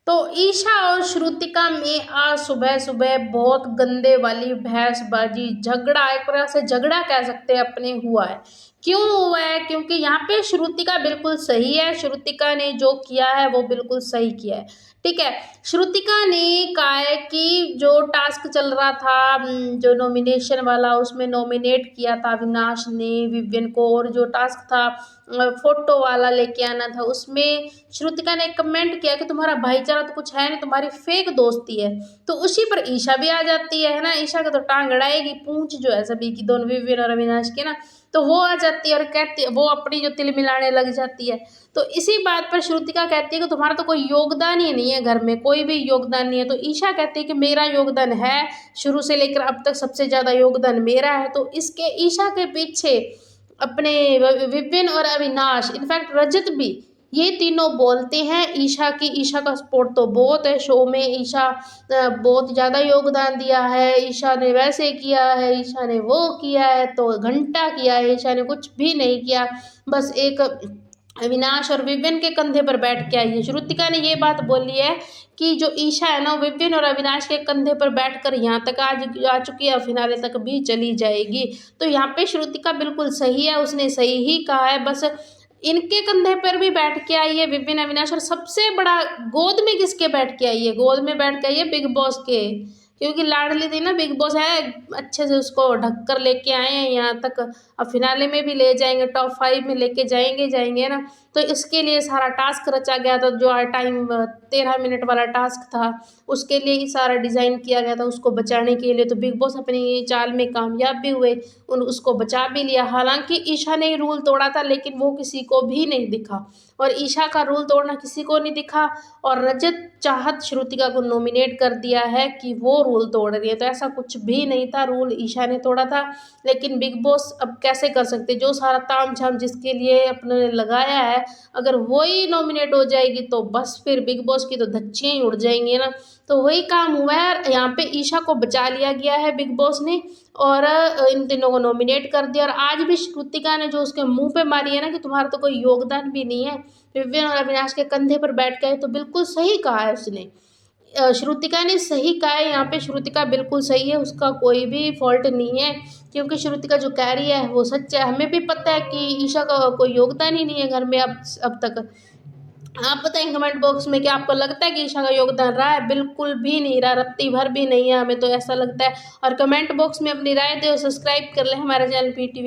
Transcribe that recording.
तो ईशा और श्रुतिका में आज सुबह सुबह बहुत गंदे वाली बहसबाजी, झगड़ा, एक प्रकार से झगड़ा कह सकते हैं अपने हुआ है। क्यों हुआ है? क्योंकि यहाँ पे श्रुतिका बिल्कुल सही है, श्रुतिका ने जो किया है वो बिल्कुल सही किया है। ठीक है, श्रुतिका ने कहा है कि जो टास्क चल रहा था, जो नॉमिनेशन वाला, उसमें नॉमिनेट किया था अविनाश ने विवियन को, और जो टास्क था फोटो वाला लेके आना था, उसमें श्रुतिका ने कमेंट किया कि तुम्हारा भाईचारा तो कुछ है नहीं, तुम्हारी फेक दोस्ती है। तो उसी पर ईशा भी आ जाती है ना, ईशा का तो टांग अड़ाएगी, पूंछ जो है सभी की, दोनों विवियन और अविनाश की ना, तो वो आ जाती है और कहती है, वो अपनी जो तिल मिलाने लग जाती है। तो इसी बात पर श्रुतिका कहती है कि तुम्हारा तो कोई योगदान ही नहीं है, घर में कोई भी योगदान नहीं है। तो ईशा कहती है कि मेरा योगदान है, शुरू से लेकर अब तक सबसे ज़्यादा योगदान मेरा है। तो इसके ईशा के पीछे अपने विपिन और अविनाश, इनफैक्ट रजत भी, ये तीनों बोलते हैं ईशा की, ईशा का सपोर्ट तो बहुत है शो में, ईशा बहुत ज़्यादा योगदान दिया है, ईशा ने वैसे किया है, ईशा ने वो किया है, तो घंटा किया है, ईशा ने कुछ भी नहीं किया, बस एक अविनाश और विपिन के कंधे पर बैठ के आई है। श्रुतिका ने ये बात बोली है कि जो ईशा है ना, विपिन और अविनाश के कंधे पर बैठकर यहाँ तक आज आ चुकी है, फिनाले तक भी चली जाएगी। तो यहाँ पे श्रुतिका बिल्कुल सही है, उसने सही ही कहा है, बस इनके कंधे पर भी बैठ के आई है विपिन अविनाश, और सबसे बड़ा गोद में किसके बैठ के आई है? गोद में बैठ के आई है बिग बॉस के, क्योंकि लाडली थी ना बिग बॉस है, अच्छे से उसको ढक कर लेके आए हैं यहाँ तक, अब फिनाले में भी ले जाएंगे, टॉप 5 में लेके जाएंगे ना। तो इसके लिए सारा टास्क रचा गया था, जो टाइम 13 मिनट वाला टास्क था, उसके लिए ही सारा डिज़ाइन किया गया था, उसको बचाने के लिए। तो बिग बॉस अपनी चाल में कामयाब भी हुए, उसको बचा भी लिया। हालांकि ईशा ने रूल तोड़ा था, लेकिन वो किसी को भी नहीं दिखा, और ईशा का रूल तोड़ना किसी को नहीं दिखा, और रजत चाहत श्रुतिका को नॉमिनेट कर दिया है कि वो रूल तोड़ रही है। तो ऐसा कुछ भी नहीं था, रूल ईशा ने तोड़ा था। लेकिन बिग बॉस अब कैसे कर सकते, जो सारा ताम झाम जिसके लिए अपने लगाया है, अगर वही नॉमिनेट हो जाएगी तो बस फिर बिग बॉस की तो धज्जियाँ ही उड़ जाएंगी ना। तो वही काम हुआ है, यहाँ पे ईशा को बचा लिया गया है बिग बॉस ने, और इन तीनों को नॉमिनेट कर दिया। और आज भी श्रुतिका ने जो उसके मुंह पे मारी है ना कि तुम्हारा तो कोई योगदान भी नहीं है, विवियन और अविनाश के कंधे पर बैठ गए, तो बिल्कुल सही कहा है उसने, श्रुतिका ने सही कहा है। यहाँ पे श्रुतिका बिल्कुल सही है, उसका कोई भी फॉल्ट नहीं है, क्योंकि श्रुतिका जो कह रही है वो सच है। हमें भी पता है कि ईशा का कोई योगदान ही नहीं है घर में अब तक। आप बताएं कमेंट बॉक्स में कि आपको लगता है कि ईशा का योगदान रहा है? बिल्कुल भी नहीं रहा, रत्ती भर भी नहीं है, हमें तो ऐसा लगता है। और कमेंट बॉक्स में अपनी राय दे और सब्सक्राइब कर ले हमारा चैनल PTV।